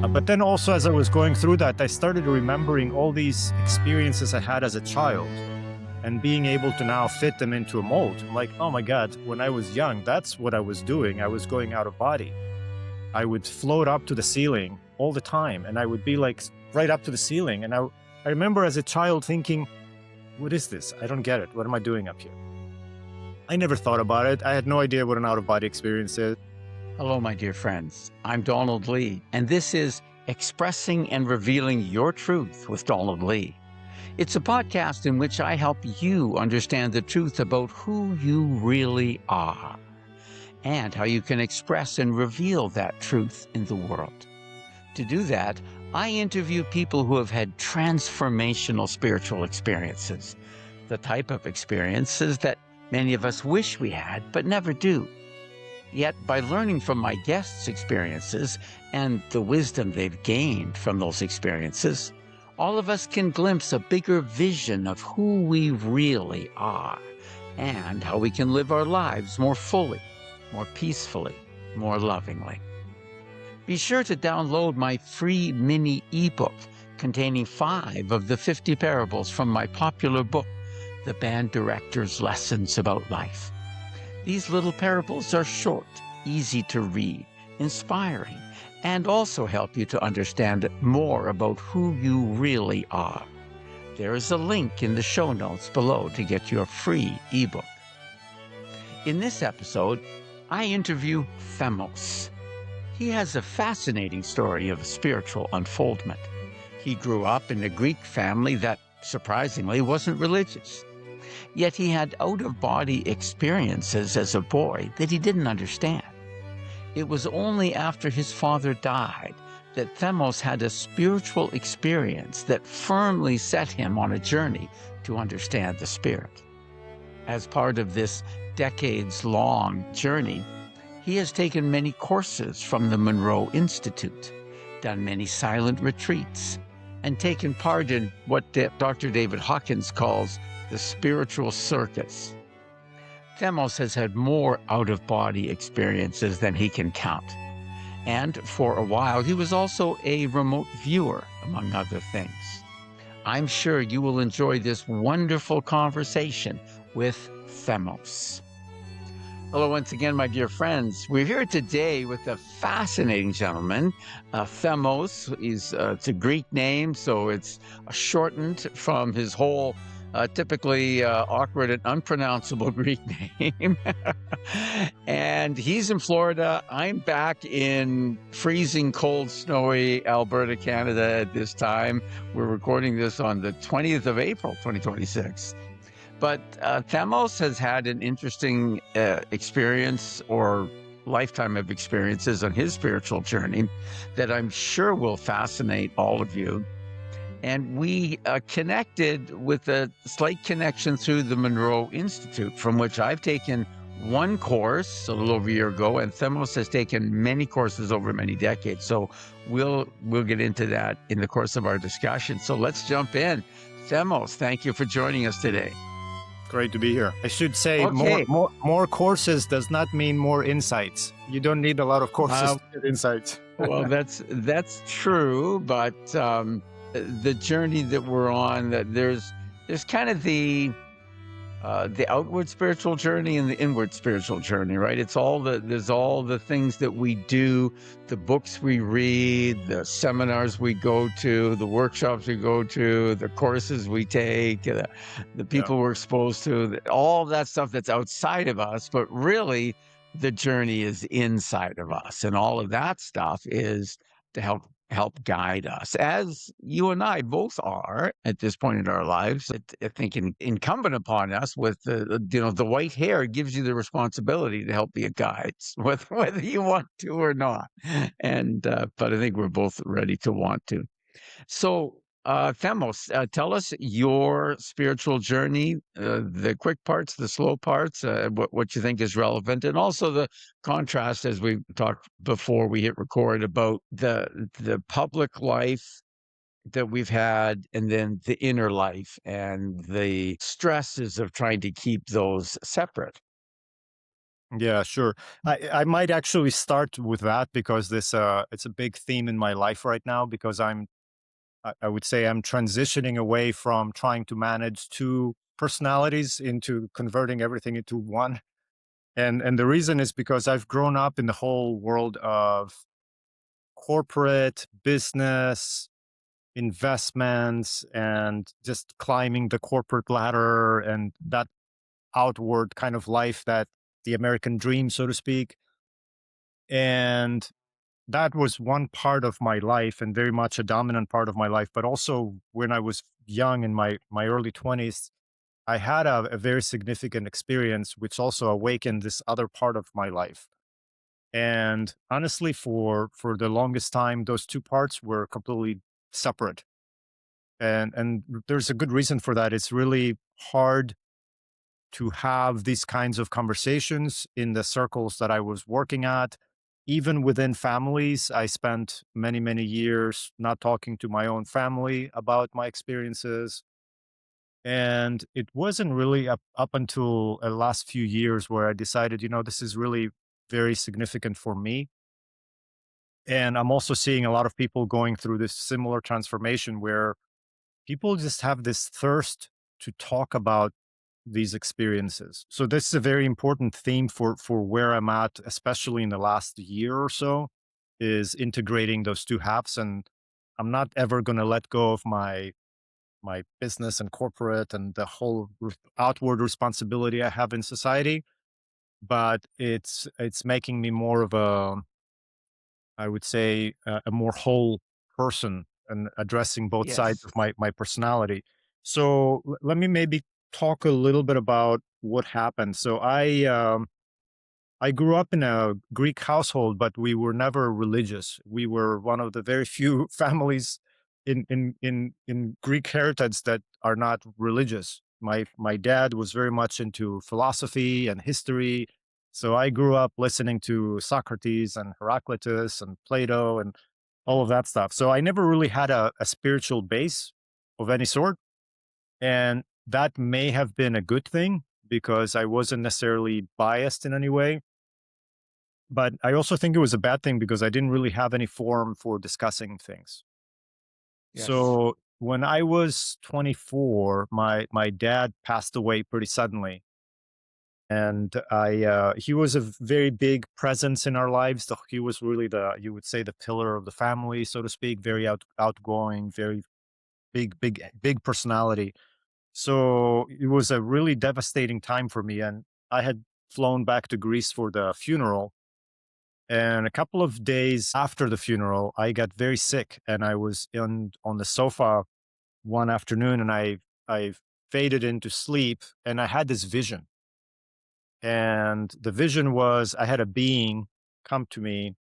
But then also, as I was going through that, I started remembering all these experiences I had as a child and being able to now fit them into a mold. I'm like, oh my God, when I was young, that's what I was doing. I was going out of body. I would float up to the ceiling all the time, and I would be like right up to the ceiling. And I remember as a child thinking, what is this? I don't get it. What am I doing up here? I never thought about it. I had no idea what an out-of-body experience is. Hello, my dear friends. I'm Donald Lee, and this is Expressing and Revealing Your Truth with Donald Lee. It's a podcast in which I help you understand the truth about who you really are and how you can express and reveal that truth in the world. To do that, I interview people who have had transformational spiritual experiences, the type of experiences that many of us wish we had but never do. Yet, by learning from my guests' experiences and the wisdom they've gained from those experiences, all of us can glimpse a bigger vision of who we really are and how we can live our lives more fully, more peacefully, more lovingly. Be sure to download my free mini ebook containing 5 of the 50 parables from my popular book, The Band Director's Lessons About Life. These little parables are short, easy to read, inspiring, and also help you to understand more about who you really are. There is a link in the show notes below to get your free ebook. In this episode, I interview Themos. He has a fascinating story of spiritual unfoldment. He grew up in a Greek family that, surprisingly, wasn't religious. Yet he had out-of-body experiences as a boy that he didn't understand. It was only after his father died that Themos had a spiritual experience that firmly set him on a journey to understand the spirit. As part of this decades-long journey, he has taken many courses from the Monroe Institute, done many silent retreats, and taken part in what Dr. David Hawkins calls the spiritual circus. Themos has had more out-of-body experiences than he can count. And for a while, he was also a remote viewer, among other things. I'm sure you will enjoy this wonderful conversation with Themos. Hello once again, my dear friends. We're here today with a fascinating gentleman, Themos. It's a Greek name, so it's shortened from his whole typically awkward and unpronounceable Greek name. And he's in Florida. I'm back in freezing, cold, snowy Alberta, Canada at this time. We're recording this on the 20th of April, 2026. But Themos has had an interesting experience or lifetime of experiences on his spiritual journey that I'm sure will fascinate all of you. And we connected with a slight connection through the Monroe Institute, from which I've taken one course a little over a year ago, and Themos has taken many courses over many decades. So we'll get into that in the course of our discussion. So let's jump in. Themos, thank you for joining us today. Great to be here. I should say Okay. more courses does not mean more insights. You don't need a lot of courses to get insights. Well, that's true, but the journey that we're on, that there's kind of the outward spiritual journey and the inward spiritual journey, right? There's all the things that we do, the books we read, the seminars we go to, the workshops we go to, the courses we take, the people we're exposed to, all that stuff that's outside of us, but really the journey is inside of us, and all of that stuff is to help guide us, as you and I both are at this point in our lives. I think incumbent upon us with the white hair gives you the responsibility to help be a guide, whether you want to or not. And but I think we're both ready to want to. So, Themos, tell us your spiritual journey, the quick parts, the slow parts, what you think is relevant, and also the contrast, as we talked before we hit record, about the public life that we've had, and then the inner life and the stresses of trying to keep those separate. Yeah, sure. I might actually start with that because this it's a big theme in my life right now because I would say I'm transitioning away from trying to manage two personalities into converting everything into one. And the reason is because I've grown up in the whole world of corporate business, investments, and just climbing the corporate ladder and that outward kind of life that the American dream, so to speak. And that was one part of my life and very much a dominant part of my life. But also when I was young in my early 20s, I had a very significant experience, which also awakened this other part of my life. And honestly, for the longest time, those two parts were completely separate. And there's a good reason for that. It's really hard to have these kinds of conversations in the circles that I was working at. Even within families, I spent many, many years not talking to my own family about my experiences. And it wasn't really up until the last few years where I decided, this is really very significant for me. And I'm also seeing a lot of people going through this similar transformation where people just have this thirst to talk about these experiences. So this is a very important theme for where I'm at, especially in the last year or so, is integrating those two halves. And I'm not ever going to let go of my business and corporate and the whole outward responsibility I have in society. But it's making me more of a, I would say, a more whole person and addressing both sides Yes. of my personality. So let me maybe talk a little bit about what happened. So I grew up in a Greek household, but we were never religious. We were one of the very few families in Greek heritage that are not religious. My dad was very much into philosophy and history. So I grew up listening to Socrates and Heraclitus and Plato and all of that stuff. So I never really had a spiritual base of any sort. And that may have been a good thing because I wasn't necessarily biased in any way, but I also think it was a bad thing because I didn't really have any forum for discussing things. Yes. So when I was 24, my dad passed away pretty suddenly, and he was a very big presence in our lives. He was really the, you would say, the pillar of the family, so to speak. Very outgoing, very big personality. So it was a really devastating time for me, and I had flown back to Greece for the funeral. And a couple of days after the funeral, I got very sick and I was on the sofa one afternoon and I faded into sleep and I had this vision. And the vision was I had a being come to me,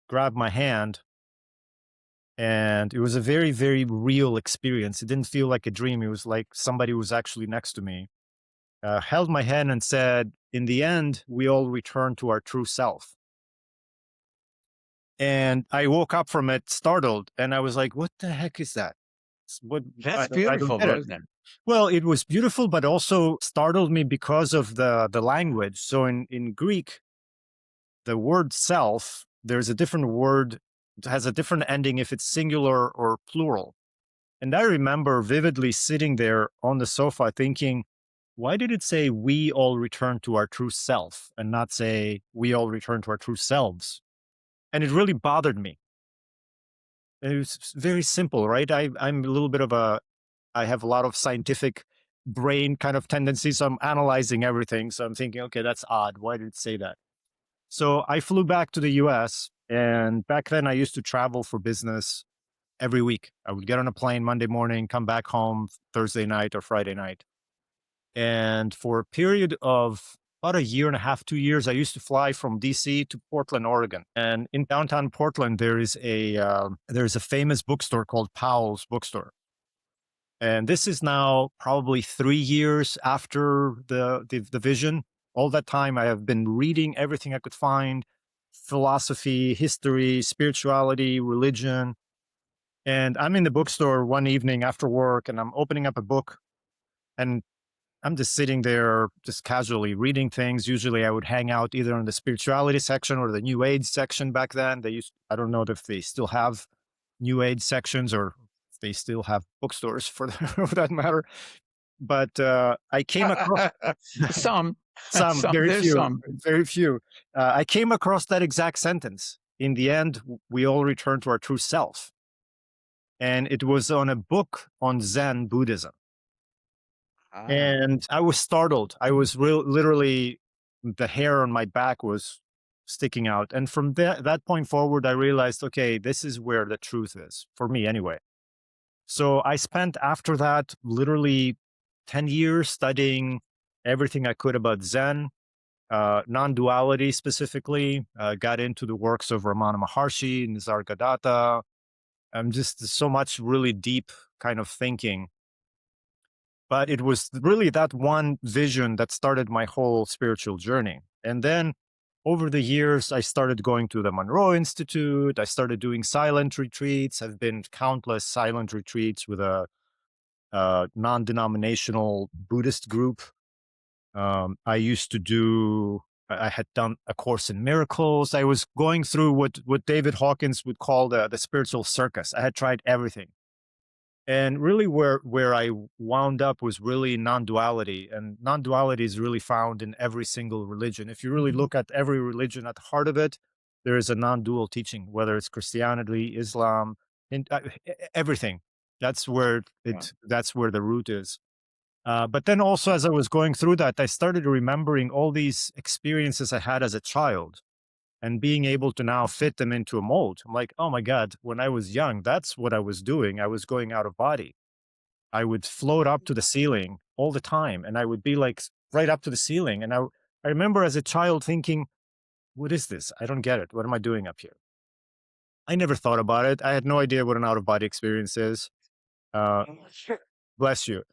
grab my hand, and it was a very, very real experience. It didn't feel like a dream. It was like somebody was actually next to me, held my hand and said, "In the end, we all return to our true self." And I woke up from it startled, and I was like, "What the heck is that? What? That's I don't beautiful, get it." wasn't it? Well, it was beautiful, but also startled me because of the language. So in Greek, the word self, there's a different word, it has a different ending if it's singular or plural. And I remember vividly sitting there on the sofa thinking, why did it say we all return to our true self and not say we all return to our true selves? And it really bothered me. And it was very simple, right? I'm a little bit of I have a lot of scientific brain kind of tendencies. So I'm analyzing everything. So I'm thinking, okay, that's odd. Why did it say that? So I flew back to the US. And back then I used to travel for business every week. I would get on a plane Monday morning, come back home Thursday night or Friday night. And for a period of about a year and a half, 2 years, I used to fly from DC to Portland, Oregon. And in downtown Portland, there's a famous bookstore called Powell's Bookstore. And this is now probably 3 years after the vision. All that time, I have been reading everything I could find: philosophy, history, spirituality, religion. And I'm in the bookstore one evening after work, and I'm opening up a book, and I'm just sitting there, just casually reading things. Usually I would hang out either in the spirituality section or the new age section back then. I don't know if they still have new age sections or if they still have bookstores for, for that matter. But I came across Some, some, some, very there's few, some. very few. I came across that exact sentence. In the end, we all return to our true self. And it was on a book on Zen Buddhism. Ah, And I was startled. I was literally, the hair on my back was sticking out. And from that point forward, I realized, okay, this is where the truth is for me anyway. So I spent after that literally 10 years studying everything I could about Zen, non-duality specifically, got into the works of Ramana Maharshi, Nisargadatta. Just so much really deep kind of thinking. But it was really that one vision that started my whole spiritual journey. And then over the years, I started going to the Monroe Institute. I started doing silent retreats. I've been countless silent retreats with a non-denominational Buddhist group. I used to do. I had done a course in miracles. I was going through what David Hawkins would call the spiritual circus. I had tried everything. And really where I wound up was really non-duality. And non-duality is really found in every single religion. If you really look at every religion at the heart of it, there is a non-dual teaching, whether it's Christianity, Islam, and everything. That's where yeah. that's where the root is. But then also as I was going through that, I started remembering all these experiences I had as a child and being able to now fit them into a mold. I'm like, oh my God, when I was young, that's what I was doing. I was going out of body. I would float up to the ceiling all the time and I would be like right up to the ceiling. And I remember as a child thinking, what is this? I don't get it. What am I doing up here? I never thought about it. I had no idea what an out of body experience is. Uh, Sure. Bless you.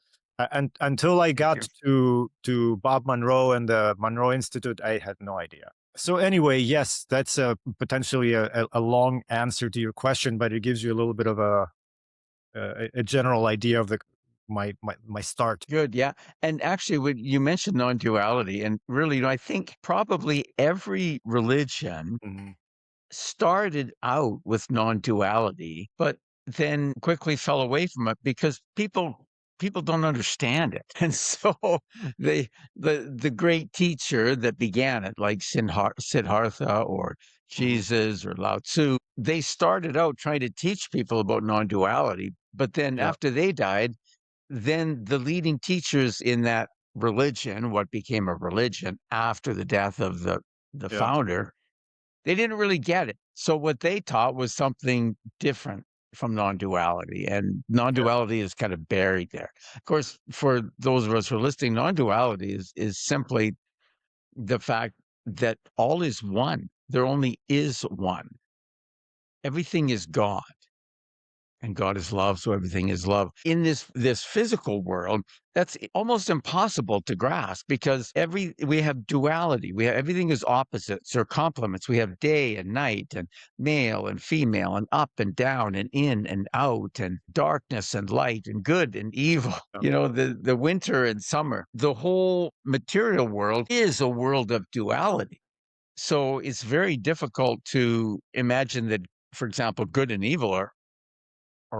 And until I Thank you. got to Bob Monroe and the Monroe Institute, I had no idea. So anyway, yes, that's potentially a long answer to your question, but it gives you a little bit of a general idea of my start. Good, yeah. And actually, when you mentioned non-duality, and really, I think probably every religion Mhm. started out with non-duality, but then quickly fell away from it because people don't understand it. And so they the great teacher that began it, like Siddhartha or Mhm. Jesus or Lao Tzu, they started out trying to teach people about non-duality. But then Yeah, after they died, then the leading teachers in that religion, what became a religion after the death of the yeah, founder, they didn't really get it. So what they taught was something different from non-duality, and yeah, non-duality is kind of buried there. Of course, for those of us who are listening, non-duality is simply the fact that all is one. There only is one. Everything is God. And God is love, so everything is love. In this physical world, that's almost impossible to grasp because we have duality. We have everything is opposites or complements. We have day and night and male and female and up and down and in and out and darkness and light and good and evil. yeah, You know, the winter and summer. The whole material world is a world of duality. So it's very difficult to imagine that, for example, good and evil are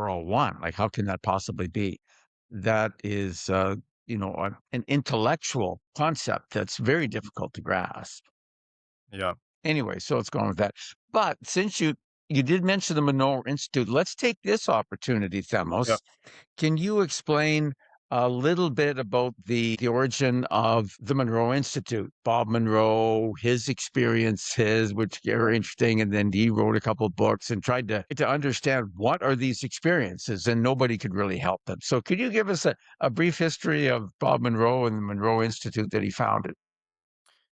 all one. Like, how can that possibly be? That is, an intellectual concept that's very difficult to grasp. yeah, Anyway, so let's go on with that. But since you did mention the Monroe Institute, let's take this opportunity, yeah. Themos. Can you explain a little bit about the origin of the Monroe Institute? Bob Monroe, his experiences, which are interesting, and then he wrote a couple of books and tried to understand what are these experiences, and nobody could really help them. So could you give us a brief history of Bob Monroe and the Monroe Institute that he founded?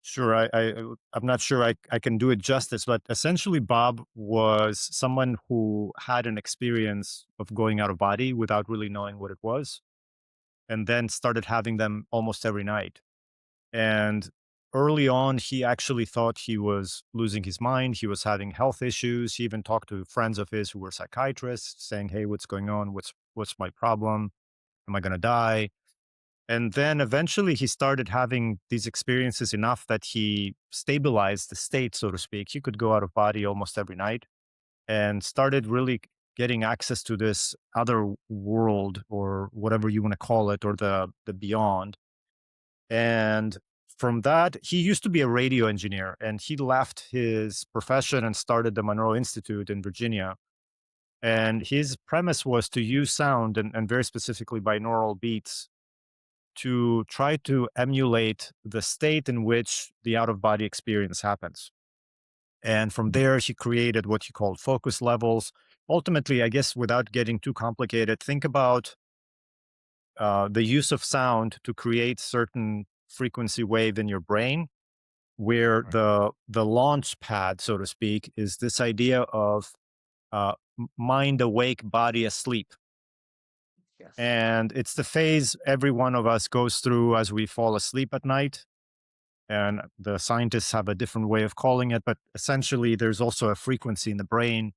Sure. I'm not sure I can do it justice, but essentially Bob was someone who had an experience of going out of body without really knowing what it was, and then started having them almost every night. And early on, he actually thought he was losing his mind. He was having health issues. He even talked to friends of his who were psychiatrists saying, hey, what's going on? What's my problem? Am I going to die? And then eventually he started having these experiences enough that he stabilized the state, so to speak. He could go out of body almost every night and started really getting access to this other world or whatever you want to call it, or the beyond. And from that, he used to be a radio engineer, and he left his profession and started the Monroe Institute in Virginia. And his premise was to use sound and very specifically binaural beats to try to emulate the state in which the out of body experience happens. And from there, he created what he called focus levels. Ultimately, I guess without getting too complicated, think about the use of sound to create certain frequency wave in your brain, where Right. the launch pad, so to speak, is this idea of mind awake, body asleep. Yes. And it's the phase every one of us goes through as we fall asleep at night. And the scientists have a different way of calling it, but essentially, there's also a frequency in the brain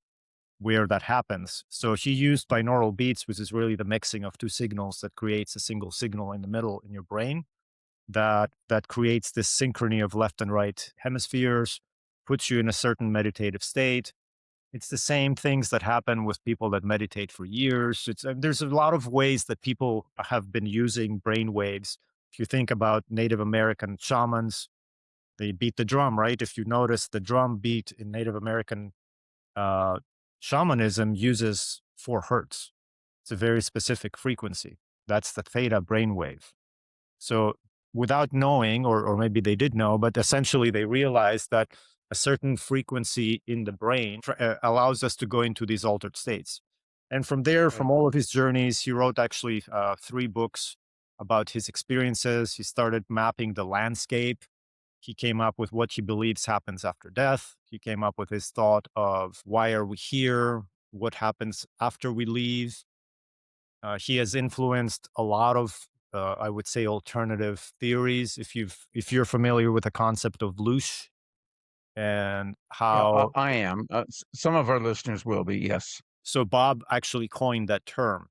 where that happens. So he used binaural beats, which is really the mixing of two signals that creates a single signal in the middle in your brain that creates this synchrony of left and right hemispheres, puts you in a certain meditative state. It's the same things that happen with people that meditate for years. There's a lot of ways that people have been using brain waves. If you think about Native American shamans, they beat the drum, right? If you notice, the drum beat in Native American uh, shamanism uses 4 hertz. It's a very specific frequency. That's the theta brainwave. So without knowing, or maybe they did know, but essentially they realized that a certain frequency in the brain allows us to go into these altered states. And from there, Right. from all of his journeys, he wrote actually 3 books about his experiences. He started mapping the landscape. He came up with what he believes happens after death. He came up with his thought of why are we here? What happens after we leave? He has influenced a lot of, I would say, alternative theories. If you're familiar with the concept of loosh and Yeah, how, I am. Some of our listeners will be. Yes. so Bob actually coined that term.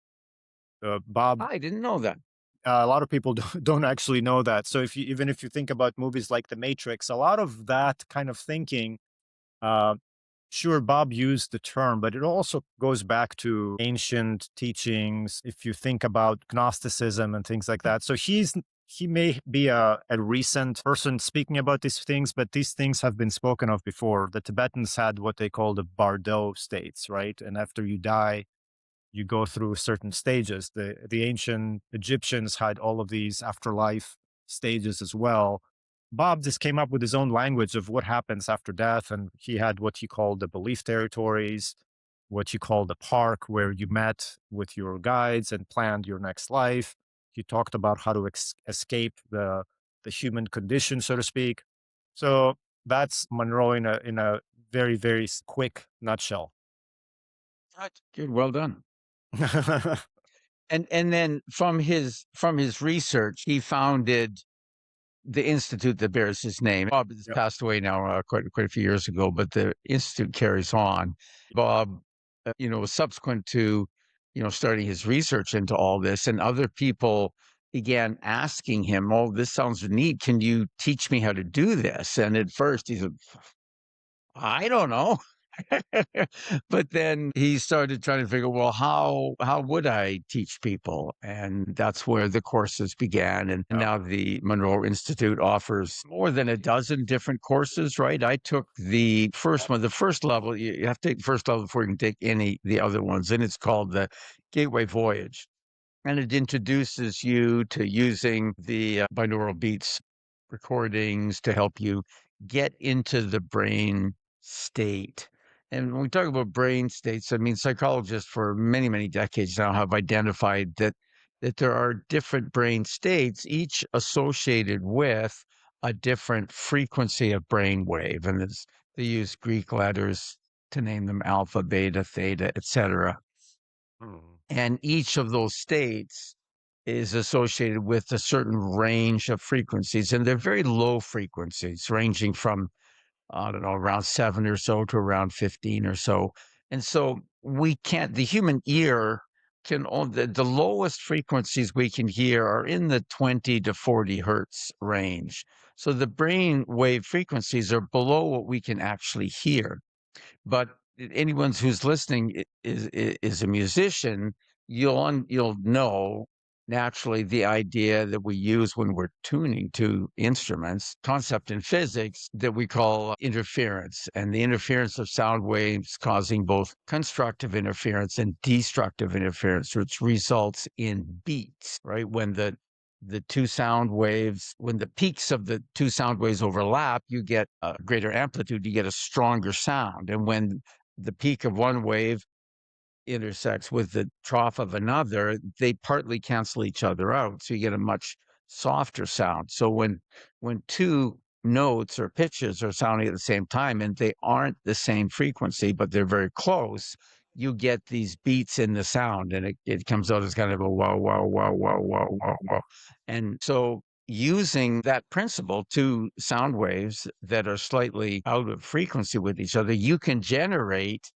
Bob, I didn't know that. a lot of people don't actually know that. So even if you think about movies like The Matrix, a lot of that kind of thinking. Sure, Bob used the term, but it also goes back to ancient teachings. If you think about Gnosticism and things like that. So he may be a recent person speaking about these things, but these things have been spoken of before. The Tibetans had what they call the Bardo states, right? And after you die, you go through certain stages. The ancient Egyptians had all of these afterlife stages as well. Bob just came up with his own language of what happens after death, and he had what he called the belief territories, what you call the park, where you met with your guides and planned your next life. He talked about how to escape the human condition, so to speak. So that's Monroe in a very very quick nutshell. Right. Good. Well done. And then from his research, he founded the institute that bears his name. Bob has Yep. passed away now, quite a few years ago, but the institute carries on. Bob, subsequent to starting his research into all this, and other people began asking him, "Oh, this sounds neat. Can you teach me how to do this?" And at first, he said, "I don't know." But then he started trying to figure, well, how would I teach people? And that's where the courses began. And Yep. now the Monroe Institute offers more than a dozen different courses, right? I took the first one, the first level. You have to take the first level before you can take any the other ones. And it's called the Gateway Voyage. And it introduces you to using the binaural beats recordings to help you get into the brain state. And when we talk about brain states, I mean, psychologists for many, many decades now have identified that there are different brain states, each associated with a different frequency of brain wave. And they use Greek letters to name them: alpha, beta, theta, etc. Mm. And each of those states is associated with a certain range of frequencies. And they're very low frequencies, ranging from, I don't know, around 7 or so to around 15 or so. And so the human ear the lowest frequencies we can hear are in the 20 to 40 hertz range. So the brain wave frequencies are below what we can actually hear. But anyone who's listening is a musician, you'll know naturally the idea that we use when we're tuning to instruments, concept in physics that we call interference, and the interference of sound waves causing both constructive interference and destructive interference, which results in beats, right? When the two sound waves, when the peaks of the two sound waves overlap, you get a greater amplitude, you get a stronger sound. And when the peak of one wave intersects with the trough of another, they partly cancel each other out. So you get a much softer sound. So when two notes or pitches are sounding at the same time and they aren't the same frequency, but they're very close, you get these beats in the sound, and it comes out as kind of a wow, wow, wow, wow, wow, wow, wow. And so using that principle, two sound waves that are slightly out of frequency with each other, you can generate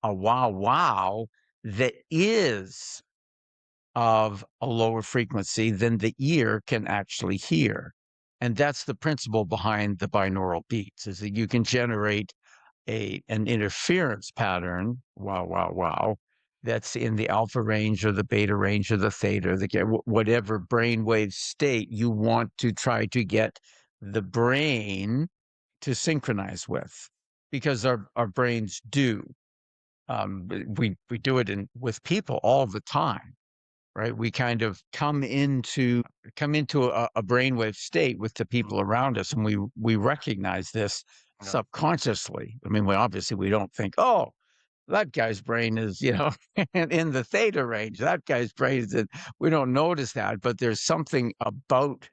a wow, wow that is of a lower frequency than the ear can actually hear. And that's the principle behind the binaural beats, is that you can generate an interference pattern, wow, wow, wow, that's in the alpha range or the beta range or the theta, whatever brainwave state you want to try to get the brain to synchronize with, because our brains do. We do it with people all the time, right? We kind of come into a brainwave state with the people around us, and we recognize this subconsciously. I mean, we don't think, oh, that guy's brain is, in the theta range. That guy's brain is. We don't notice that, but there's something about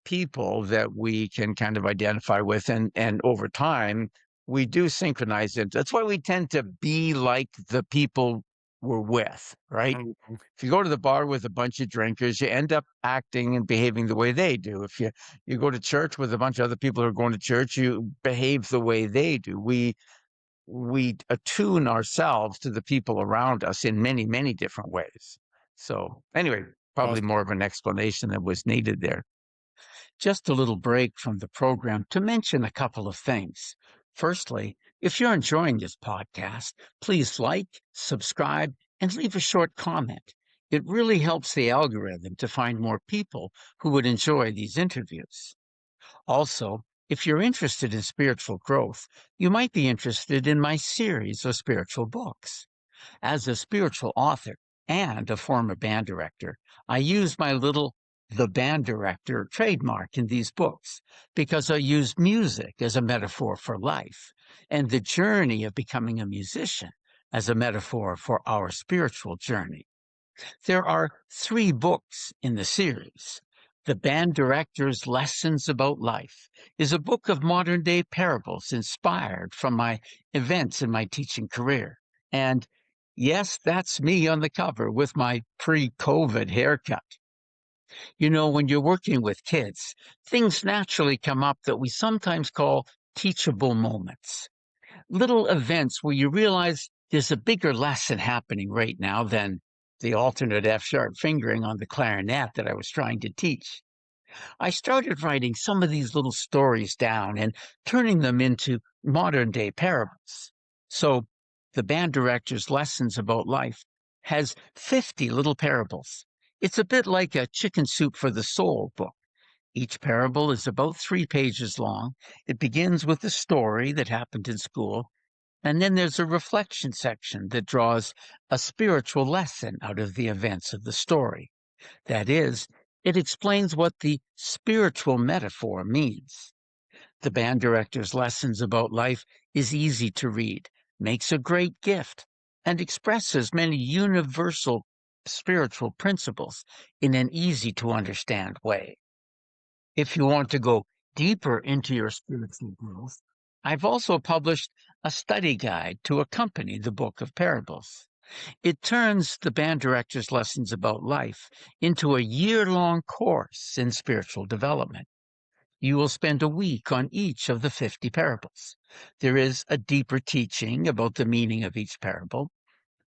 people that we can kind of identify with, and over time we do synchronize it. That's why we tend to be like the people we're with, right? Mm-hmm. If you go to the bar with a bunch of drinkers, you end up acting and behaving the way they do. If you go to church with a bunch of other people who are going to church, you behave the way they do. We attune ourselves to the people around us in many, many different ways. So anyway, probably more of an explanation that was needed there. Just a little break from the program to mention a couple of things. Firstly, if you're enjoying this podcast, please like, subscribe, and leave a short comment. It really helps the algorithm to find more people who would enjoy these interviews. Also, if you're interested in spiritual growth, you might be interested in my series of spiritual books. As a spiritual author and a former band director, I use my little "the band director" trademark in these books because I use music as a metaphor for life, and the journey of becoming a musician as a metaphor for our spiritual journey. There are 3 books in the series. The Band Director's Lessons About Life is a book of modern-day parables inspired from my events in my teaching career. And yes, that's me on the cover with my pre-COVID haircut. When you're working with kids, things naturally come up that we sometimes call teachable moments. Little events where you realize there's a bigger lesson happening right now than the alternate F-sharp fingering on the clarinet that I was trying to teach. I started writing some of these little stories down and turning them into modern-day parables. So the Band Director's Lessons About Life has 50 little parables. It's a bit like a Chicken Soup for the Soul book. Each parable is about 3 pages long. It begins with a story that happened in school, and then there's a reflection section that draws a spiritual lesson out of the events of the story. That is, it explains what the spiritual metaphor means. The Band Director's Lessons About Life is easy to read, makes a great gift, and expresses many universal spiritual principles in an easy-to-understand way. If you want to go deeper into your spiritual growth, I've also published a study guide to accompany the Book of Parables. It turns the Band Director's Lessons About Life into a year-long course in spiritual development. You will spend a week on each of the 50 parables. There is a deeper teaching about the meaning of each parable.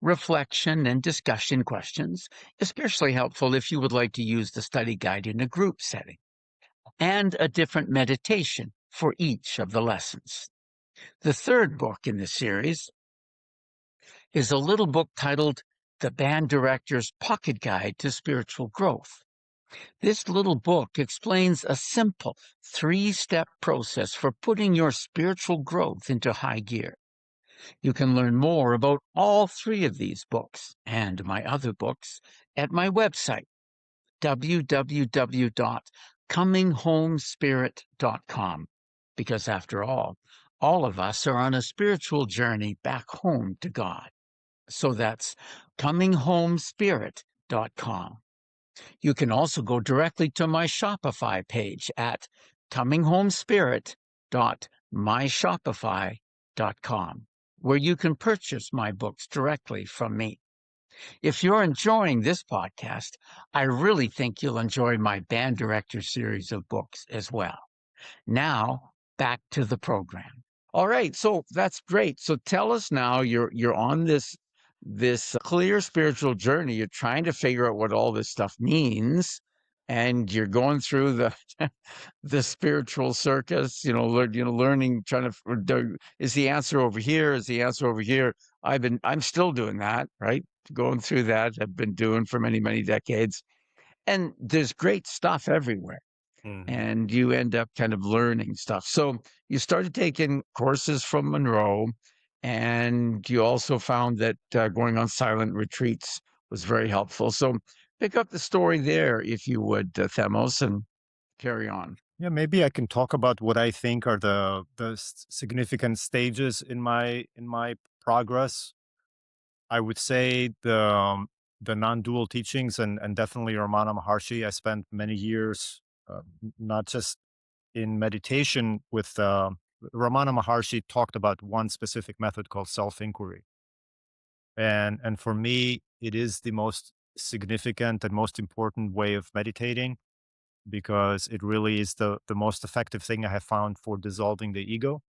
reflection, and discussion questions, especially helpful if you would like to use the study guide in a group setting, and a different meditation for each of the lessons. The third book in the series is a little book titled The Band Director's Pocket Guide to Spiritual Growth. This little book explains a simple 3-step process for putting your spiritual growth into high gear. You can learn more about all 3 of these books and my other books at my website, www.cominghomespirit.com, because after all of us are on a spiritual journey back home to God. So that's cominghomespirit.com. You can also go directly to my Shopify page at cominghomespirit.myshopify.com, where you can purchase my books directly from me. If you're enjoying this podcast, I really think you'll enjoy my Band Director series of books as well. Now, back to the program. All right, so that's great. So tell us now, you're on this clear spiritual journey. You're trying to figure out what all this stuff means, and you're going through the the spiritual circus. Learning, trying to is the answer over here? Is the answer over here? I'm still doing that, right? Going through that. I've been doing for many, many decades, and there's great stuff everywhere. Mhm. And you end up kind of learning stuff. So you started taking courses from Monroe, and you also found that going on silent retreats was very helpful. So pick up the story there, if you would, Themos, and carry on. Yeah, maybe I can talk about what I think are the significant stages in my progress. I would say the non-dual teachings and definitely Ramana Maharshi. I spent many years not just in meditation with Ramana Maharshi talked about one specific method called self-inquiry. And for me, it is the most significant and most important way of meditating because it really is the most effective thing I have found for dissolving the ego.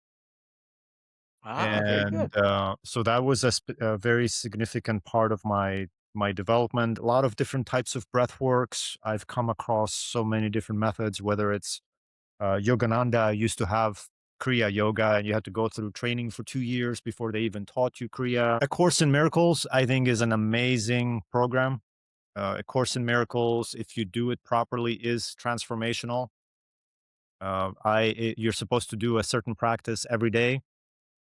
Ah, very good. And so that was a very significant part of my development. A lot of different types of breath works. I've come across so many different methods, whether it's Yogananda used to have Kriya Yoga, and you had to go through training for 2 years before they even taught you Kriya. A Course in Miracles, I think, is an amazing program. A Course in Miracles, if you do it properly, is transformational. You're supposed to do a certain practice every day,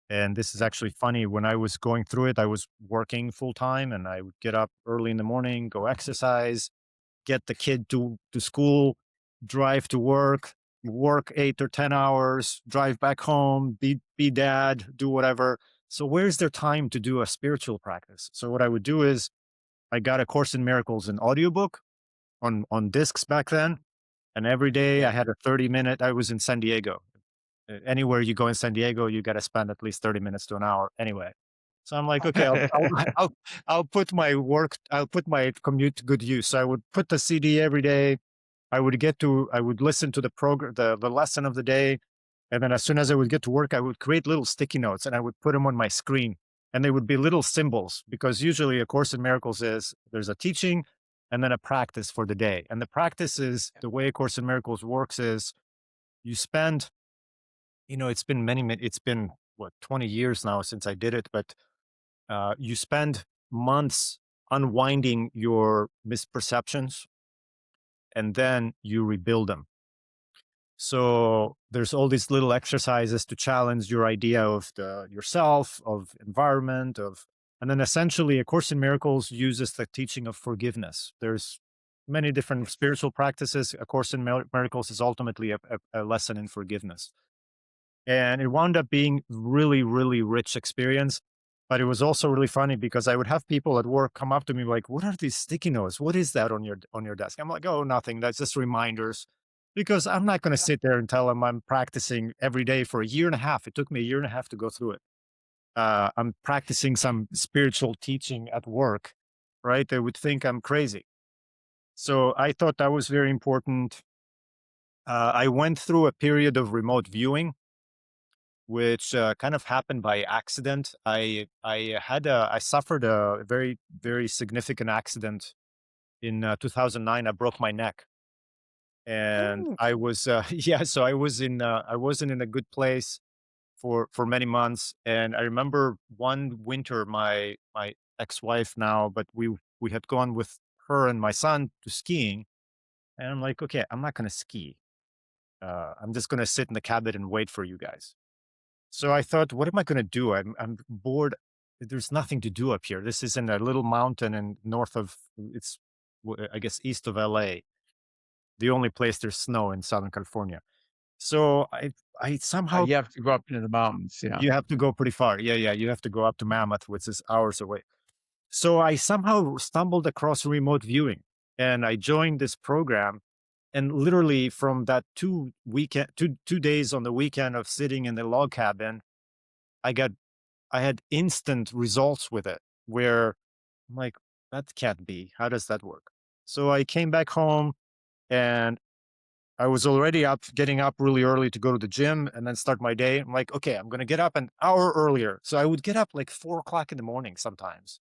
and this is actually funny. When I was going through it, I was working full time, and I would get up early in the morning, go exercise, get the kid to school, drive to work 8 or 10 hours, drive back home, be dad, do whatever. So where's there time to do a spiritual practice? So what I would do is I got A Course in Miracles, an audiobook on discs back then, and every day I Yeah. had a 30-minute. I was in San Diego. Anywhere you go in San Diego, you got to spend at least 30 minutes to an hour anyway. So I'm like, okay, I'll put my commute to good use. So I would put the CD every day. I would listen to the program, the lesson of the day. And then as soon as I would get to work, I would create little sticky notes and I would put them on my screen. And they would be little symbols because usually A Course in Miracles is there's a teaching and then a practice for the day. And the practice is the way A Course in Miracles works is you spend, it's been it's been what, 20 years now since I did it, but you spend months unwinding your misperceptions and then you rebuild them. So there's all these little exercises to challenge your idea of the yourself, of environment, and then essentially A Course in Miracles uses the teaching of forgiveness. There's many different spiritual practices. A Course in Miracles is ultimately a lesson in forgiveness. And it wound up being really, really rich experience. But it was also really funny because I would have people at work come up to me like, "What are these sticky notes? What is that on your desk?" I'm like, "Oh, nothing. That's just reminders." Because I'm not going to sit there and tell them I'm practicing every day for a year and a half. It took me a year and a half to go through it. I'm practicing some spiritual teaching at work, right? They would think I'm crazy. So I thought that was very important. I went through a period of remote viewing which kind of happened by accident. I suffered a very very significant accident in 2009. I broke my neck, and Oh, I was yeah. So I wasn't in a good place for many months. And I remember one winter, my ex-wife now, but we had gone with her and my son to skiing, and I'm like, okay, I'm not gonna ski. I'm just gonna sit in the cabin and wait for you guys. So I thought, what am I gonna do? I'm bored. There's nothing to do up here. This is in a little mountain in north of it's I guess east of LA, the only place there's snow in Southern California. So I somehow you have to go up into the mountains. Yeah. you have to go pretty far. Yeah, yeah. You have to go up to Mammoth, which is hours away. So I somehow stumbled across remote viewing and I joined this program. And literally from that 2 days on the weekend of sitting in the log cabin, I got I had instant results with it where I'm like, that can't be. How does that work? So I came back home and I was already up, getting up really early to go to the gym and then start my day. I'm like, okay, I'm going to get up an hour earlier. So I would get up like 4 o'clock in the morning sometimes,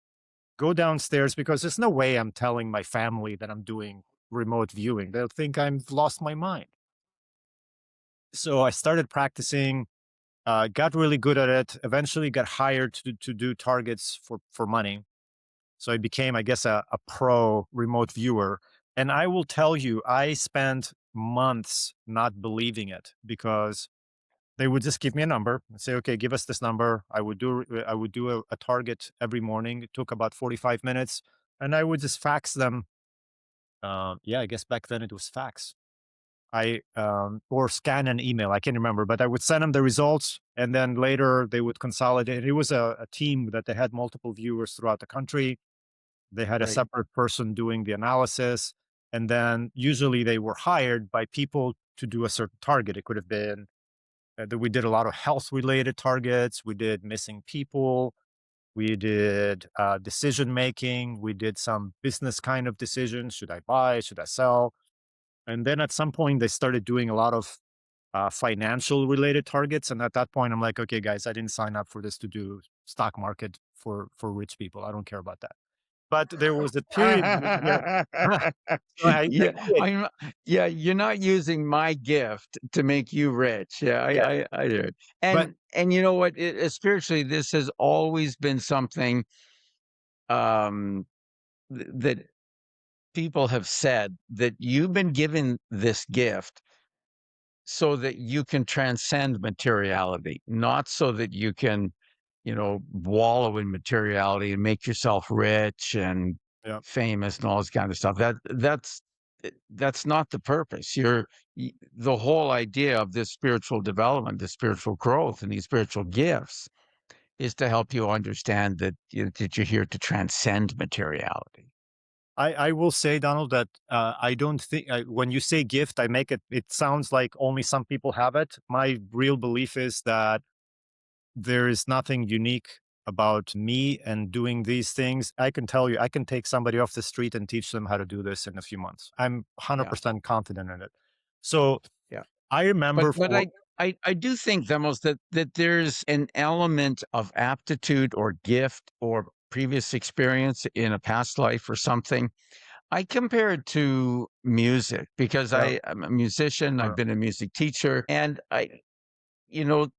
go downstairs because there's no way I'm telling my family that I'm doing remote viewing. They'll think I've lost my mind. So I started practicing, got really good at it, eventually got hired to do targets for money. So I became, I guess, a pro remote viewer. And I will tell you, I spent months not believing it because they would just give me a number and say, okay, give us this number. I would do a target every morning. It took about 45 minutes and I would just fax them. Yeah, I guess back then it was fax. Or scan an email. I can't remember, but I would send them the results and then later they would consolidate. It was a team that they had multiple viewers throughout the country. They had a Right. separate person doing the analysis, and then usually they were hired by people to do a certain target. It could have been that we did a lot of health related targets. We did missing people. We did decision making. We did some business kind of decisions. Should I buy? Should I sell? And then at some point, they started doing a lot of financial related targets. And at that point, I'm like, okay, guys, I didn't sign up for this to do stock market for rich people. I don't care about that. But there was a period where so I Yeah, quit. I'm yeah, you're not using my gift to make you rich. Yeah, Yeah, I do. but And you know what? Spiritually, this has always been something um that people have said that you've been given this gift so that you can transcend materiality, not so that you can, wallow in materiality and make yourself rich and yeah, famous and all this kind of stuff. That's not the purpose. The whole idea of this spiritual development, this spiritual growth, and these spiritual gifts is to help you understand that you're here to transcend materiality. I will say, Donald, that I don't think when you say gift, I make it sounds like only some people have it. My real belief is that there is nothing unique about me and doing these things. I can tell you, I can take somebody off the street and teach them how to do this in a few months. I'm Yeah, 100% confident in it. So yeah. I But remember but for I do think, Demos, that there's an element of aptitude or gift or previous experience in a past life or something. I compare it to music because yeah, I'm a musician, I've sure, been a music teacher, and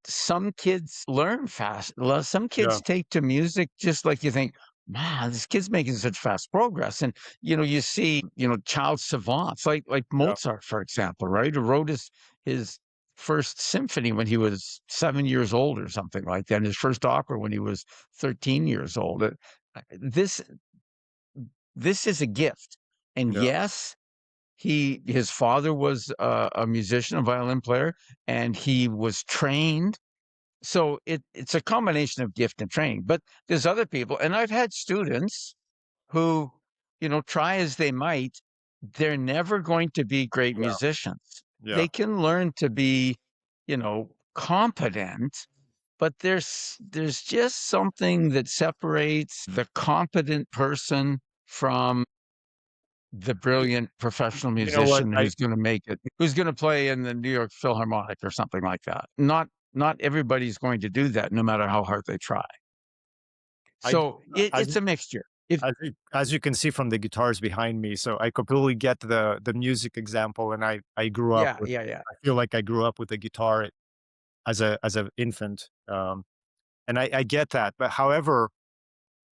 some kids learn fast. Some yeah, kids take to music just like you think, man, this kid's making such fast progress. And you see, child savants like yeah, Mozart, for example, right? Who wrote his first symphony when he was 7 years old or something like that, and his first opera when he was 13 years old. This this is a gift. And yeah. yes, his father was a musician, a violin player, and he was trained, so it's a combination of gift and training. But there's other people, and I've had students who, try as they might, they're never going to be great Yeah, musicians. yeah. They can learn to be, competent, but there's just something that separates the competent person from the Y- brilliant professional You know what? musician who's going to make it, who's going to play in the New York Philharmonic or something like that. Not not everybody's going to do that, no matter how hard they try. I So as it's a mixture. If as you can see from the guitars behind me, so I completely get the music example, and I grew up yeah, with. yeah, yeah, I feel like I grew up with the guitar as an infant, and I get that. But however,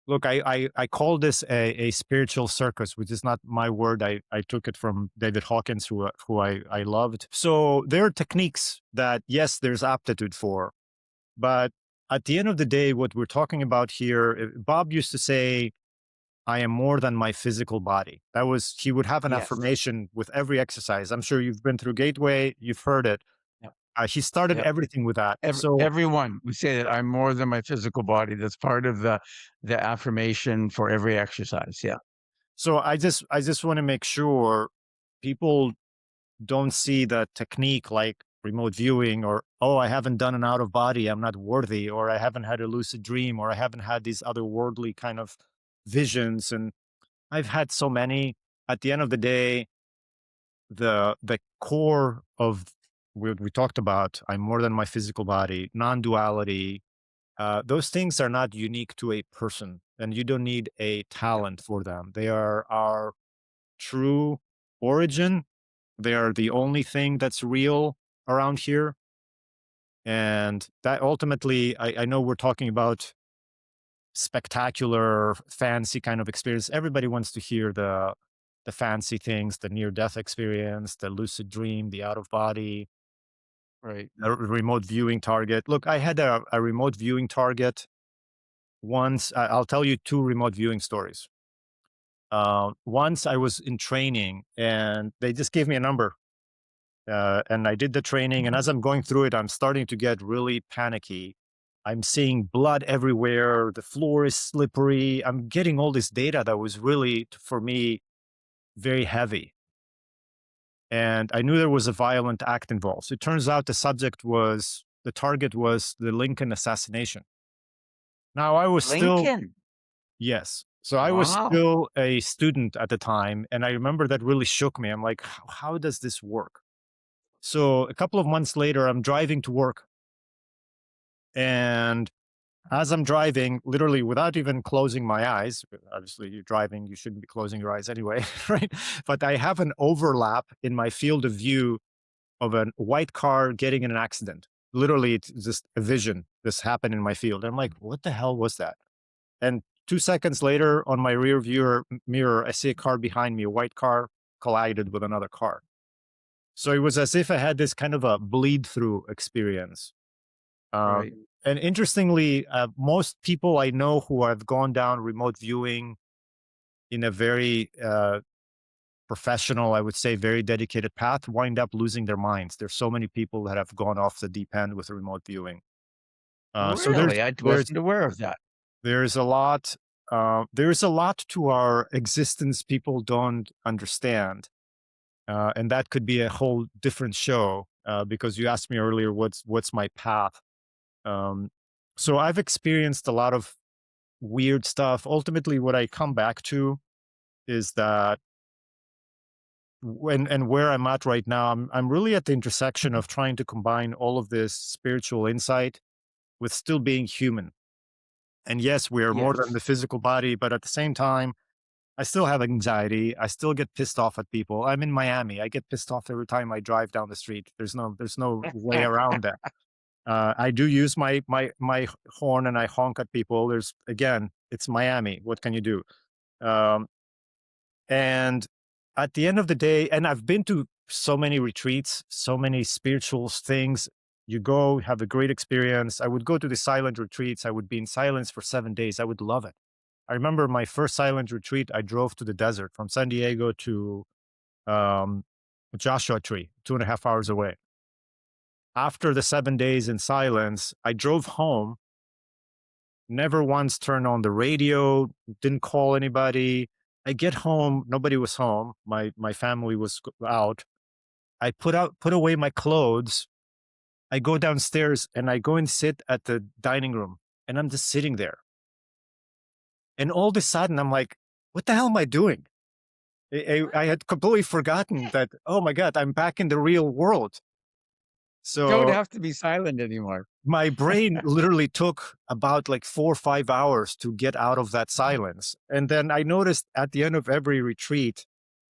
look, I call this a spiritual circus, which is not my word. I took it from David Hawkins, who I loved. So there are techniques that yes, there's aptitude for, but at the end of the day, what we're talking about here, Bob used to say, I am more than my physical body. That was, he would have an yes, affirmation with every exercise. I'm sure you've been through Gateway, you've heard it. yep, He started yep. everything with that. So, Everyone would say that I'm more than my physical body. That's part of the affirmation for every exercise. Yeah, so I just want to make sure people don't see the technique like remote viewing or, oh, I haven't done an out of body, I'm not worthy, or I haven't had a lucid dream, or I haven't had these otherworldly kind of visions. And I've had so many. At the end of the day, the core of what we talked about, I'm more than my physical body, non-duality, those things are not unique to a person, and you don't need a yep, talent for them. They are our true origin. They are the only thing that's real around here. And that ultimately, I know we're talking about spectacular, fancy kind of experience. Everybody wants to hear the fancy things, the near death experience, the lucid dream, the out of body, right. a remote viewing target. Look, I had a remote viewing target once. I'll tell you two remote viewing stories. Once I was in training and they just gave me a number. And I did the training. And as I'm going through it, I'm starting to get really panicky. I'm seeing blood everywhere. The floor is slippery. I'm getting all this data that was really, for me, very heavy. And I knew there was a violent act involved. So it turns out the target was the Lincoln assassination. Now, I was still, Lincoln. yes. So I was Wow. still a student at the time. And I remember that really shook me. I'm like, how does this work? So a couple of months later, I'm driving to work. And as I'm driving, literally without even closing my eyes, obviously you're driving, you shouldn't be closing your eyes anyway, right? But I have an overlap in my field of view of a white car getting in an accident. Literally, it's just a vision. This happened in my field. I'm like, what the hell was that? And 2 seconds later, on my rear view mirror, I see a car behind me, a white car collided with another car. So it was as if I had this kind of a bleed through experience. Right. And interestingly, most people I know who have gone down remote viewing in a very professional, I would say, very dedicated path, wind up losing their minds. There's so many people that have gone off the deep end with remote viewing. So Really, I wasn't aware of that. there's a lot there's a lot to our existence people don't understand, and that could be a whole different show. Because you asked me earlier, what's my path? Um, so I've experienced a lot of weird stuff. Ultimately, what I come back to is that when and where I'm at right now, I'm really at the intersection of trying to combine all of this spiritual insight with still being human. And yes, we are more than Yes. the physical body, but at the same time, I still have anxiety. I still get pissed off at people. I'm in Miami. I get pissed off every time I drive down the street. There's no way around that. I do use my horn and I honk at people. There's again, it's Miami. What can you do? Um, and at the end of the day, and I've been to so many retreats, so many spiritual things. You go, have a great experience. I would go to the silent retreats. I would be in silence for 7 days. I would love it. I remember my first silent retreat. I drove to the desert from San Diego to um, Joshua Tree, 2.5 hours away. After the 7 days in silence, I drove home, never once turned on the radio, didn't call anybody. I get home, nobody was home. My family was out. I put away my clothes. I go downstairs and I go and sit at the dining room and I'm just sitting there. And all of a sudden I'm like, what the hell am I doing? I had completely forgotten that, oh my God, I'm back in the real world. Don't So have to be silent anymore. my brain literally took about like 4 or 5 hours to get out of that silence. And then I noticed at the end of every retreat,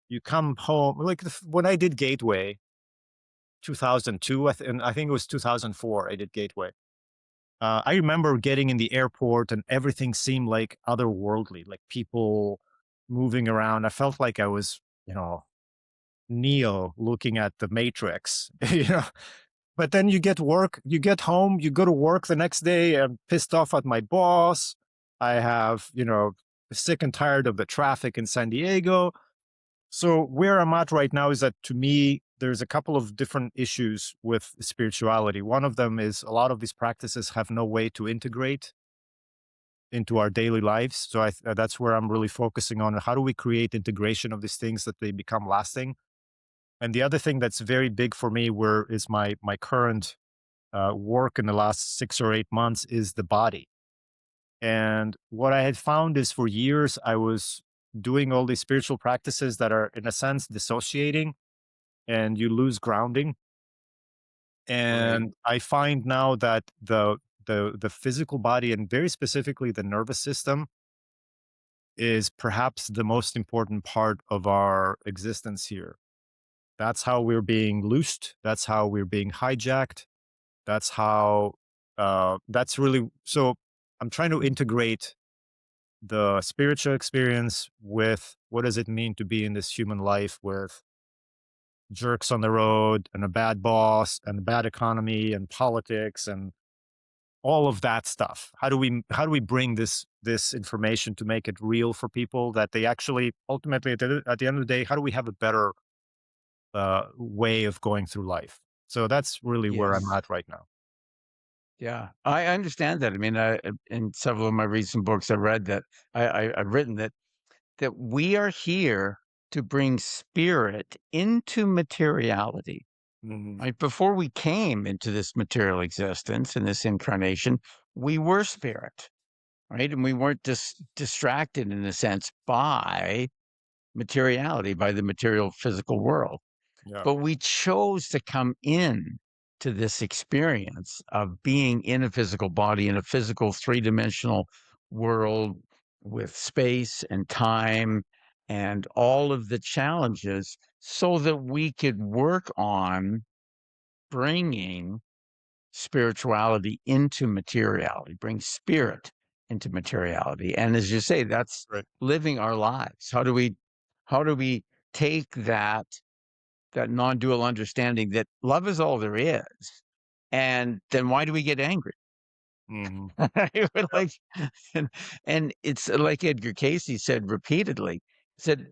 you come home, like when I did Gateway 2002, and I think it was 2004, I did Gateway. I remember getting in the airport and everything seemed like otherworldly, like people moving around. I felt like I was, Neo looking at the Matrix, But then you get home, you go to work the next day. I'm pissed off at my boss. I have, sick and tired of the traffic in San Diego. So where I'm at right now is that to me, there's a couple of different issues with spirituality. One of them is a lot of these practices have no way to integrate into our daily lives. So that's where I'm really focusing on how do we create integration of these things that they become lasting. And the other thing that's very big for me, where is my current work in the last 6 or 8 months, is the body. And what I had found is for years I was doing all these spiritual practices that are in a sense dissociating, and you lose grounding. Right. And I find now that the physical body, and very specifically the nervous system, is perhaps the most important part of our existence here. That's how we're being loosed. That's how we're being hijacked. That's how, that's really, so I'm trying to integrate the spiritual experience with what does it mean to be in this human life with jerks on the road and a bad boss and a bad economy and politics and all of that stuff. How do we bring this information to make it real for people, that they actually ultimately at the end of the day, how do we have a better way of going through life? So that's really where I'm Yes. at right now. Yeah, I understand that. I mean, in several of my recent books, I read that I've written that we are here to bring spirit into materiality. Hmm. Right before we came into this material existence in this incarnation, we were spirit, right? And we weren't distracted in a sense by materiality, by the material physical world. Yeah. But we chose to come in to this experience of being in a physical body, in a physical three-dimensional world with space and time and all of the challenges so that we could work on bringing spirituality into materiality, bring spirit into materiality. And as you say, that's Right. living our lives. How do we take that non-dual understanding that love is all there is? And then why do we get angry? Hmm. We're Yeah. like, and, and it's like Edgar Casey said repeatedly, said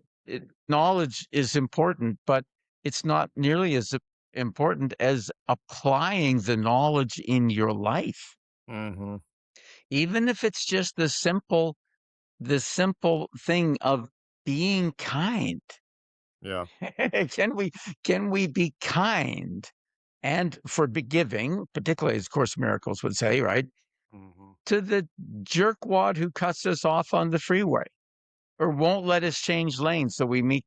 knowledge is important, but it's not nearly as important as applying the knowledge in your life, Hmm. even if it's just the simple thing of being kind. Yeah. Can we be kind and forgiving, particularly as Course in Miracles would say, right, Hmm. to the jerkwad who cuts us off on the freeway or won't let us change lanes so we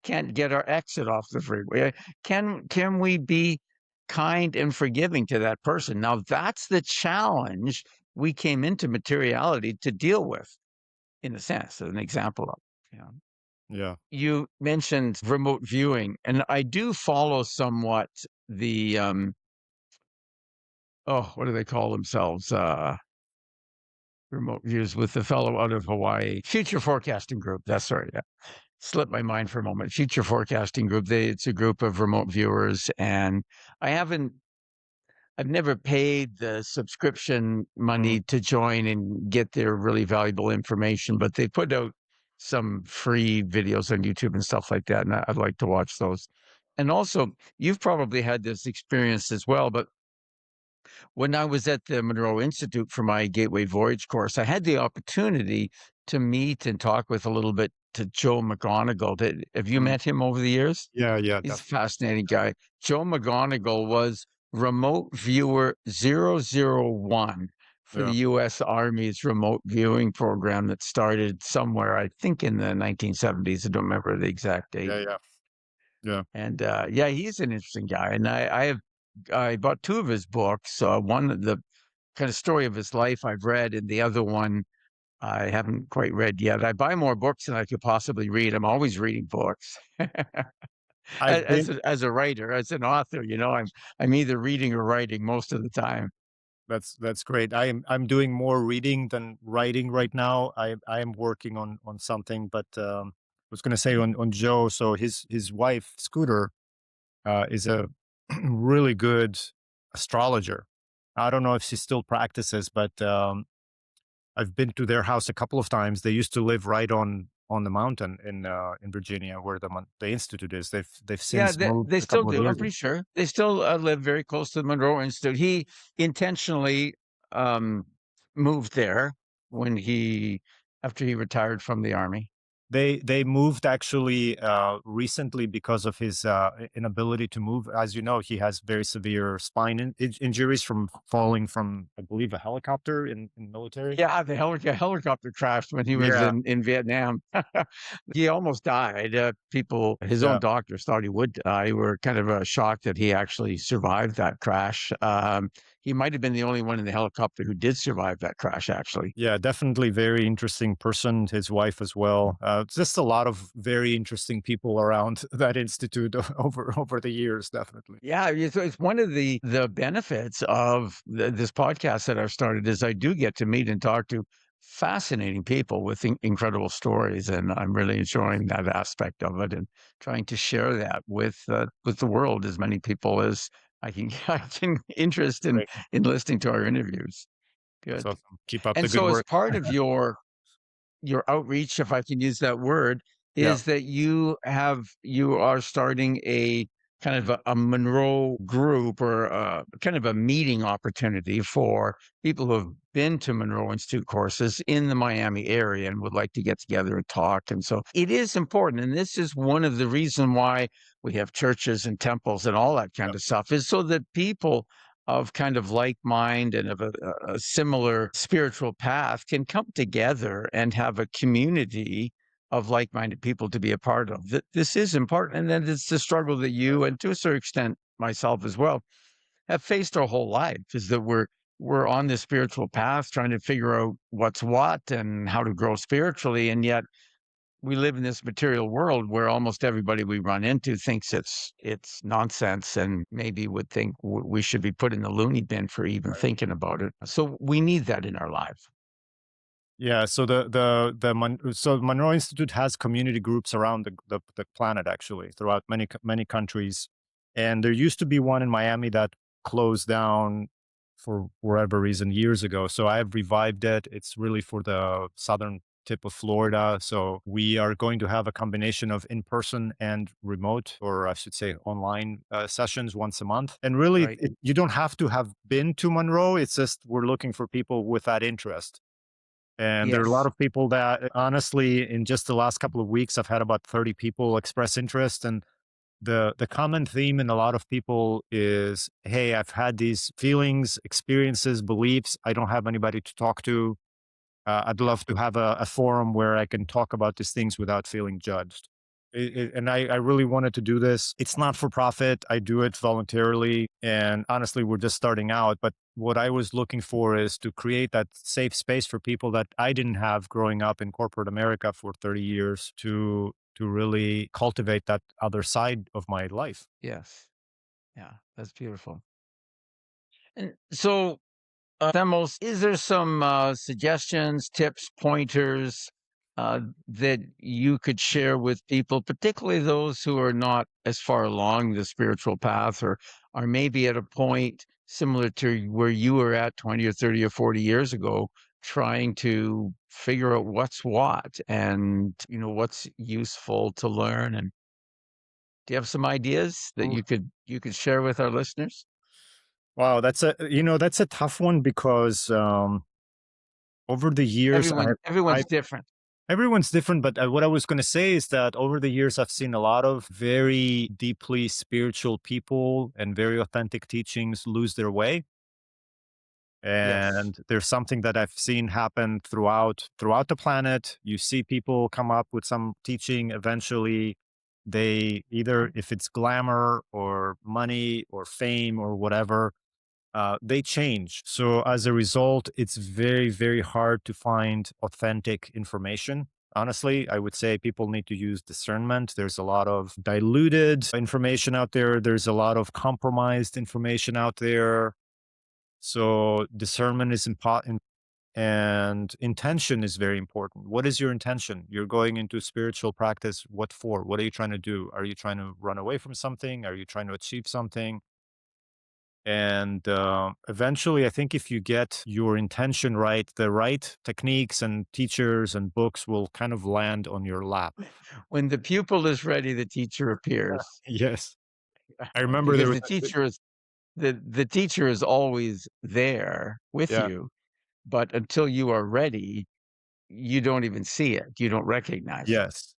can't get our exit off the freeway? Can we be kind and forgiving to that person? Now that's the challenge we came into materiality to deal with, in a sense, an example of. You know, Yeah. you mentioned remote viewing, and I do follow somewhat the oh, what do they call themselves? Remote views with the fellow out of Hawaii, Future Forecasting Group. That's right. Yeah. Slipped my mind for a moment. Future Forecasting Group. It's a group of remote viewers, and I haven't I've never paid the subscription Mm. money to join and get their really valuable information, but they put out some free videos on YouTube and stuff like that, and I'd like to watch those. And also, you've probably had this experience as well, but when I was at the Monroe Institute for my Gateway Voyage course, I had the opportunity to meet and talk with a little bit to Joe McGonigal. Have you Mm. met him over the years? Yeah, yeah, He's a definitely. fascinating guy. Joe McGonigal was remote viewer 001 for Yeah, the U.S. Army's remote viewing program that started somewhere, I think, in the 1970s. I don't remember the exact date. yeah, yeah, yeah. And yeah, he's an interesting guy. And I have I bought two of his books. One, the kind of story of his life I've read, and the other one I haven't quite read yet. I buy more books than I could possibly read. I'm always reading books. I've been As a writer, as an author, I'm either reading or writing most of the time. That's great. I'm doing more reading than writing right now. I am working on something, but I was going to say on Joe. So his wife Scooter is a really good astrologer. I don't know if she still practices, but I've been to their house a couple of times. They used to live right on the mountain in Virginia, where the institute is. They've Yeah, since moved they a still couple of do. I'm years ago. pretty sure they still live very close to the Monroe Institute. He intentionally um, moved there when he after he retired from the army. They moved actually recently because of his inability to move. As you know, he has very severe injuries from falling from, I believe, a helicopter in military. Yeah, the helicopter crashed when he was Yeah, in Vietnam. He almost died. His own yeah, doctors thought he would die. Were kind of shocked that he actually survived that crash. He might have been the only one in the helicopter who did survive that crash, actually. yeah. Definitely very interesting person. His wife as well. Just a lot of very interesting people around that institute over the years. Definitely Yeah, it's one of the benefits of this podcast that I've started is I do get to meet and talk to fascinating people with incredible stories, and I'm really enjoying that aspect of it and trying to share that with the world as many people as I can I can interest great. in listening to our interviews. That's Good. awesome. Keep up the And good so as work. part of your outreach, if I can use that word, Yeah. is that you are starting a kind of a Monroe group or kind of a meeting opportunity for people who have been to Monroe Institute courses in the Miami area and would like to get together and talk. And so it is important. And this is one of the reasons why we have churches and temples and all that kind Yep. of stuff is so that people of kind of like mind and of a similar spiritual path can come together and have a community of like-minded people to be a part of. This is important, and then it's the struggle that you and to a certain extent myself as well have faced our whole life is that we're on this spiritual path trying to figure out what's what and how to grow spiritually, and yet we live in this material world where almost everybody we run into thinks it's nonsense and maybe would think we should be put in the loony bin for even thinking about it. So we need that in our lives. Yeah, so so Monroe Institute has community groups around the planet actually throughout many countries, and there used to be one in Miami that closed down for whatever reason years ago. So I have revived it. It's really for the southern tip of Florida. So we are going to have a combination of in person and remote, or I should say online sessions once a month. And really, Right. you don't have to have been to Monroe. It's just we're looking for people with that interest. And there are a lot Yes. of people that honestly, in just the last couple of weeks, I've had about 30 people express interest. And the common theme in a lot of people is, hey, I've had these feelings, experiences, beliefs. I don't have anybody to talk to. I'd Yeah. love to have a forum where I can talk about these things without feeling judged. And I really wanted to do this. It's not for profit. I do it voluntarily. And honestly, we're just starting out. But what I was looking for is to create that safe space for people that I didn't have growing up in corporate America for 30 years to really cultivate that other side of my life. Yes. Yeah. That's beautiful. And so Themos, is there some suggestions, tips, pointers that you could share with people, particularly those who are not as far along the spiritual path or are maybe at a point similar to where you were at 20 or 30 or 40 years ago, trying to figure out what's what and what's useful to learn? And do you have some ideas that Ooh. you could share with our listeners? Wow, that's a tough one because over the years Everyone's I different. everyone's different, but what I was going to say is that over the years, I've seen a lot of very deeply spiritual people and very authentic teachings lose their way. Yes. And there's something that I've seen happen throughout the planet. You see people come up with some teaching eventually. They either, if it's glamour or money or fame or whatever, they change. So as a result, it's very, very hard to find authentic information. Honestly, I would say people need to use discernment. There's a lot of diluted information out there. There's a lot of compromised information out there. So discernment is important, and intention is very important. What is your intention? You're going into spiritual practice. What for? What are you trying to do? Are you trying to run away from something? Are you trying to achieve something? And eventually, I think if you get your intention right, the right techniques and teachers and books will kind of land on your lap. When the pupil is ready, the teacher Yeah. appears. Yes. I remember there Because was the teacher is the teacher is always there with yeah. you, but until you are ready, you don't even see it. You don't recognize it. Yes.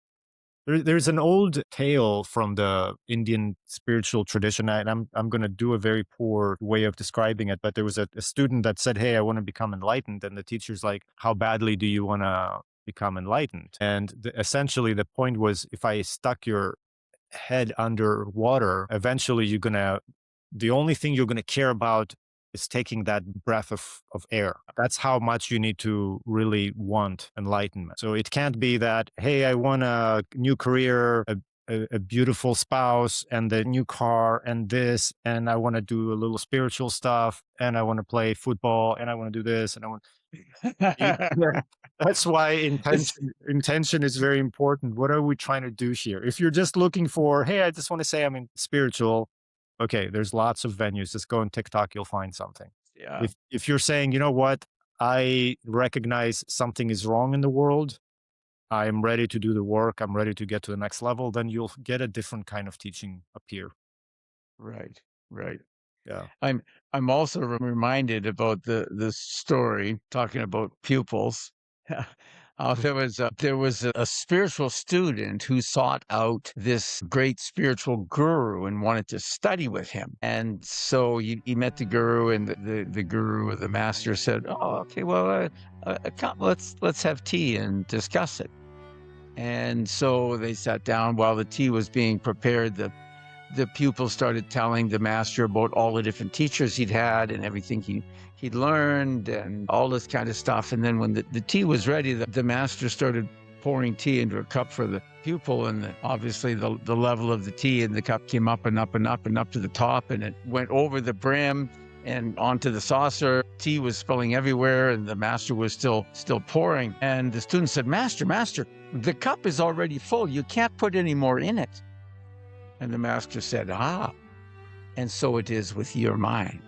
There's an old tale from the Indian spiritual tradition, and I'm going to do a very poor way of describing it. But there was a student that said, "Hey, I want to become enlightened," and the teacher's like, "How badly do you want to become enlightened?" And essentially, the point was, if I stuck your head underwater, eventually the only thing you're gonna care about is taking that breath of air. That's how much you need to really want enlightenment. So it can't be that, hey, I want a new career, a beautiful spouse, and a new car, and this, and I want to do a little spiritual stuff, and I want to play football, and I want to do this, and I want you, yeah. That's why It's intention is very important. What are we trying to do here? If you're just looking for, hey, I just want to say I'm in spiritual, okay, there's lots of venues. Just go on TikTok, you'll find something. yeah, If you're saying, you know what, I recognize something is wrong in the world, I'm ready to do the work, I'm ready to get to the next level, then you'll get a different kind of teaching appear. right, right. Yeah. I'm I'm also reminded about the story talking about pupils. There was a spiritual student who sought out this great spiritual guru and wanted to study with him. And so he met the guru, and the guru or the master said, "Oh, okay, well, come, let's have tea and discuss it." And so they sat down. While the tea was being prepared, the pupil started telling the master about all the different teachers he'd had and everything he'd learned and all this kind of stuff. And then when the tea was ready, the master started pouring tea into a cup for the pupil, and obviously the level of the tea in the cup came up and up and up and up to the top, and it went over the brim and onto the saucer. Tea was spilling everywhere, and the master was still pouring. And the student said, Master, the cup is already full. You can't put any more in it." And the master said, and so it is with your mind.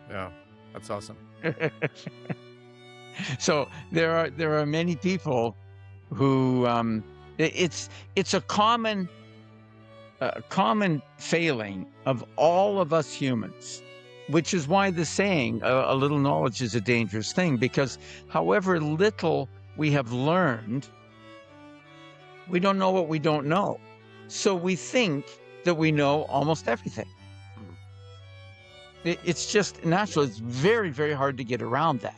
Yeah. That's awesome. So there are many people who it's a common failing of all of us humans, which is why the saying, a little knowledge is a dangerous thing, because however little we have learned, we don't know what we don't know. So we think that we know almost everything. It's just natural. It's very, very hard to get around that.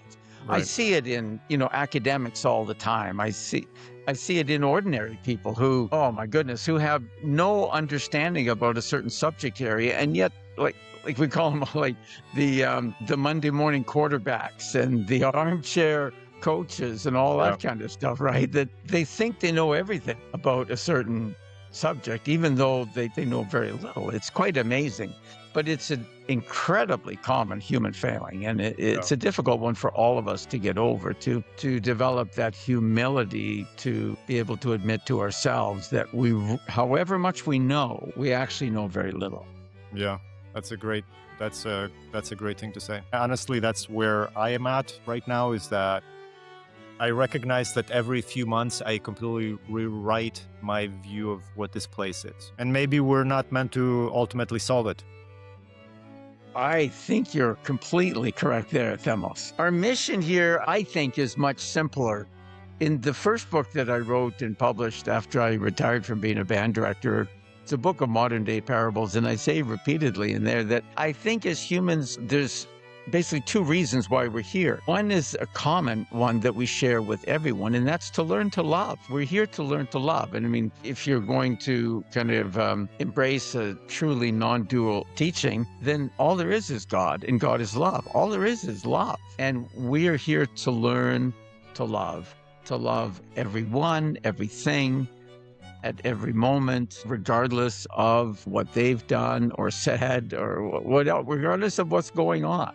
I Right. see it in, academics all the time. I see it in ordinary people who, oh my goodness, who have no understanding about a certain subject area, and yet, like we call them, like the Monday morning quarterbacks and the armchair coaches and all Yeah. that kind of stuff, right? That they think they know everything about a certain subject, even though they know very little. It's quite amazing, but it's an incredibly common human failing, and it's a difficult one for all of us to get over, to develop that humility, to be able to admit to ourselves that however much we know, we actually know very little. Yeah, that's a great thing to say. Honestly, that's where I am at right now, is that I recognize that every few months I completely rewrite my view of what this place is. And maybe we're not meant to ultimately solve it. I think you're completely correct there, Themos. Our mission here, I think, is much simpler. In the first book that I wrote and published after I retired from being a band director, it's a book of modern day parables, and I say repeatedly in there that I think as humans, there's basically two reasons why we're here. One is a common one that we share with everyone, and that's to learn to love. We're here to learn to love. And I mean, if you're going to kind of embrace a truly non-dual teaching, then all there is God, and God is love. All there is love. And we are here to learn to love everyone, everything, at every moment, regardless of what they've done or said or what else, regardless of what's going on,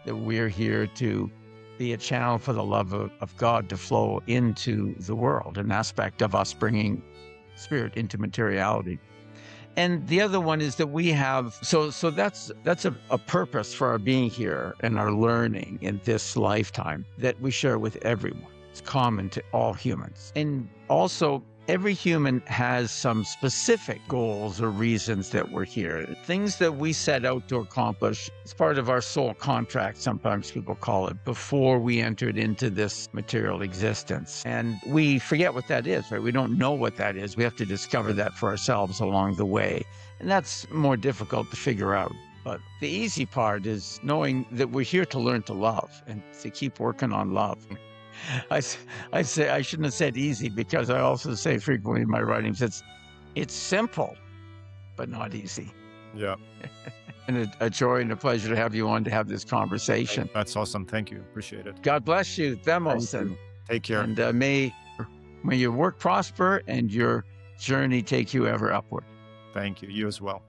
that we're here to be a channel for the love of God to flow into the world, an aspect of us bringing spirit into materiality. And the other one is that we have, so that's a purpose for our being here and our learning in this lifetime that we share with everyone. It's common to all humans. And also, every human has some specific goals or reasons that we're here, things that we set out to accomplish. It's part of our soul contract, sometimes people call it, before we entered into this material existence. And we forget what that is, right? We don't know what that is. We have to discover that for ourselves along the way. And that's more difficult to figure out. But the easy part is knowing that we're here to learn to love and to keep working on love. I say I shouldn't have said easy, because I also say frequently in my writings it's simple, but not easy. Yeah. And a joy and a pleasure to have you on to have this conversation. That's awesome. Thank you. Appreciate it. God bless you, Themos, and take care. And may your work prosper and your journey take you ever upward. Thank you. You as well.